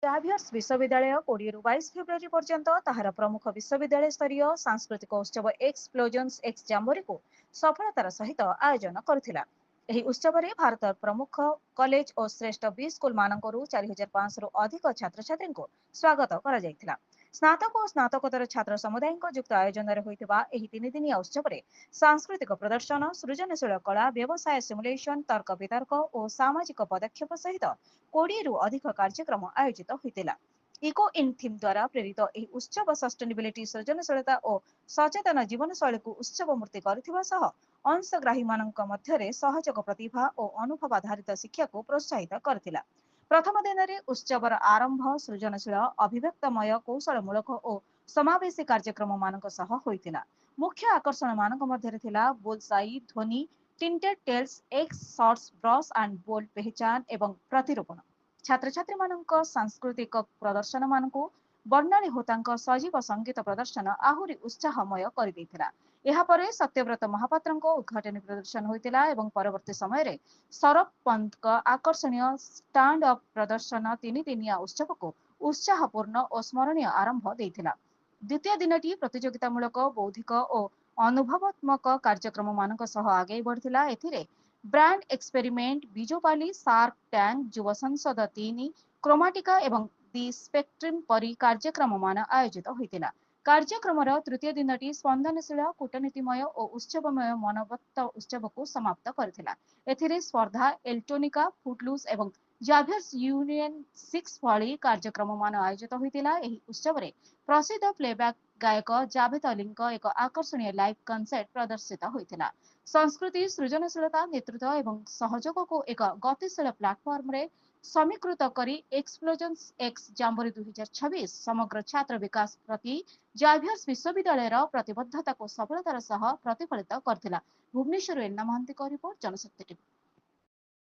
Xavier's ବିଶ୍ୱବିଦ୍ୟାଳୟ 20 ରୁ 22 ଫେବ୍ରୁଆରୀ ପର୍ଯ୍ୟନ୍ତ ତାହାର ପ୍ରମୁଖ ବିଶ୍ୱବିଦ୍ୟାଳୟ ସ୍ତରୀୟ ସାଂସ୍କୃତିକ ଉତ୍ସବ ଏକ୍ସପ୍ଲୋଜନ୍ସ ଏକ୍ସ ଜାମ୍ବୋରିକୁ ସଫଳତାର ସହିତ ଆୟୋଜନ କରିଥିଲା। ଏହି ଉତ୍ସବରେ ଭାରତର ପ୍ରମୁଖ କଲେଜ ଓ ଶ୍ରେଷ୍ଠ 20 ସ୍କୁଲ ମାନଙ୍କରୁ 4500 ରୁ ଅଧିକ ଛାତ୍ରଛାତ୍ରୀଙ୍କୁ ସ୍ୱାଗତ କରାଯାଇଥିଲା। ସ୍ନାତକ ଓ ସ୍ନାତକୋତ୍ତର ଛାତ୍ର ସମୁଦାୟଙ୍କ ଯୁକ୍ତ ଆୟୋଜନରେ ହୋଇଥିବା ଏହି 3 ଦିନିଆ ଉତ୍ସବରେ ସାଂସ୍କୃତିକ ପ୍ରଦର୍ଶନ, ସୃଜନଶୀଳ କଳା, ବ୍ୟବସାୟ ସିମୁଲେସନ, ତର୍କ ବିତର୍କ ଓ ସାମାଜିକ ପଦକ୍ଷେପ ସହିତ 20 ରୁ ଅଧିକ କାର୍ଯ୍ୟକ୍ରମ ଆୟୋଜିତ ହୋଇଥିଲା। ଇକୋ ଇନ୍ ଥିମ୍ ଦ୍ୱାରା ପ୍ରେରିତ ଏହି ଉତ୍ସବ ସଷ୍ଟେନେବିଲିଟି, ସୃଜନଶୀଳତା ଓ ସଚେତନ ଜୀବନଶୈଳୀକୁ ଉତ୍ସବ ମୂର୍ତ୍ତି କରିଥିବା ସହ ଅଂଶଗ୍ରାହୀମାନଙ୍କ ମଧ୍ୟରେ ସହଯୋଗ, ପ୍ରତିଭା ଓ ଅନୁଭବ ଆଧାରିତ ଶିକ୍ଷାକୁ ପ୍ରୋତ୍ସାହିତ କରିଥିଲା। ପ୍ରଥମ ଦିନରେ ଉତ୍ସବର ଆରମ୍ଭ ସୃଜନଶୀଳ, ଅଭିବ୍ୟକ୍ତମୟ, କୌଶଳମୂଳକ ଓ ସମାବେଶୀ କାର୍ଯ୍ୟକ୍ରମମାନଙ୍କ ସହ ହୋଇଥିଲା। ମୁଖ୍ୟ ଆକର୍ଷଣମାନଙ୍କ ମଧ୍ୟରେ ଥିଲା ବୁଲସାଇ, ଧ୍ୱନି, ଟିଣ୍ଟେଡ୍ ଟେଲ୍ସ, ଏକ୍ସ ସର୍ଟସ୍, ବ୍ରଶ୍ ଆଣ୍ଡ ବୋଲ୍ଡ ପେହଚାନ ଏବଂ ପ୍ରତିରୂପଣ। ଛାତ୍ରଛାତ୍ରୀମାନଙ୍କ ସାଂସ୍କୃତିକ ପ୍ରଦର୍ଶନମାନଙ୍କୁ ବର୍ଣ୍ଣାଳୀ ହୋତାଙ୍କ ସଜୀବ ସଙ୍ଗୀତ ପ୍ରଦର୍ଶନ ଆହୁରି ଉତ୍ସାହମୟ କରିଦେଇଥିଲା। ଏହାପରେ ସତ୍ୟବ୍ରତ ମହାପାତ୍ରଙ୍କ ଉଦ୍ଘାଟନୀ ପ୍ରଦର୍ଶନ ହୋଇଥିଲା ଏବଂ ପରବର୍ତ୍ତୀ ସମୟରେ ସୌରଭ ପନ୍ତଙ୍କ ଆକର୍ଷଣୀୟ ଷ୍ଟାଣ୍ଡ ଅପ୍ ପ୍ରଦର୍ଶନ 3 ଦିନିଆ ଉତ୍ସବକୁ ଉତ୍ସାହପୂର୍ଣ୍ଣ ଓ ସ୍ମରଣୀୟ ଆରମ୍ଭ ଦେଇଥିଲା। ଦ୍ୱିତୀୟ ଦିନଟି ପ୍ରତିଯୋଗିତାମୂଳକ, ବୌଦ୍ଧିକ ଓ ଅନୁଭବାତ୍ମକ କାର୍ଯ୍ୟକ୍ରମମାନଙ୍କ ସହ ଆଗେଇ ବଢ଼ିଥିଲା। ଏଥିରେ ବ୍ରାଣ୍ଡ ଏକ୍ସପେରିମେଣ୍ଟ, ବିଜୋପାଲି, ସାର୍କ ଟ୍ୟାଙ୍କ, ଯୁବ ସଂସଦ 3, କ୍ରୋମାଟିକା ଏବଂ ଦି ସ୍ପେକ୍ଟ୍ରମ୍ ପରି କାର୍ଯ୍ୟକ୍ରମମାନ ଆୟୋଜିତ ହୋଇଥିଲା। କାର୍ଯ୍ୟକ୍ରମର ତୃତୀୟ ଦିନଟି ସ୍ପନ୍ଦନଶୀଳ, କୂଟନୀତିମୟ ଓ ଉତ୍ସବମୟ ମନୋବତ୍ତ ଉତ୍ସବକୁ ସମାପ୍ତ କରିଥିଲା। ଏଥିରେ ସ୍ପର୍ଦ୍ଧା, ଏଲ୍ଟୋନିକା, ଫୁଟଲୁସ୍ ଏବଂ ଜାଭିୟର୍ସ ୟୁନିୟନ 6 ଭଳି କାର୍ଯ୍ୟକ୍ରମମାନ ଆୟୋଜିତ ହୋଇଥିଲା। ଏହି ଉତ୍ସବରେ ପ୍ରସିଦ୍ଧ ପ୍ଲେବ୍ୟାକ୍ ଗାୟକ ଜାଭେଦ ଅଲିଙ୍କ ଏକ ଆକର୍ଷଣୀୟ ଲାଇଭ୍ କନସର୍ଟ ପ୍ରଦର୍ଶିତ ହୋଇଥିଲା। ସଂସ୍କୃତି, ସୃଜନଶୀଳତା, ନେତୃତ୍ୱ ଏବଂ ସହଯୋଗକୁ ଏକ ଗତିଶୀଳ ପ୍ଲାଟଫର୍ମରେ ସମୀକୃତ କରି ଏକ୍ସପ୍ଲୋଜନ୍ସ ଏକ୍ସ ଜାମ୍ବୋରି 2026 ସମଗ୍ର ଛାତ୍ର ବିକାଶ ପ୍ରତି ଜାଭିୟର୍ସ ବିଶ୍ୱବିଦ୍ୟାଳୟର ପ୍ରତିବଦ୍ଧତାକୁ ସଫଳତାର ସହ ପ୍ରତିଫଳିତ କରିଥିଲା। ଭୁବନେଶ୍ୱରରୁ ଏଲିନା ମହାନ୍ତିଙ୍କ ରିପୋର୍ଟ, ଜନଶକ୍ତି ଟିଭି।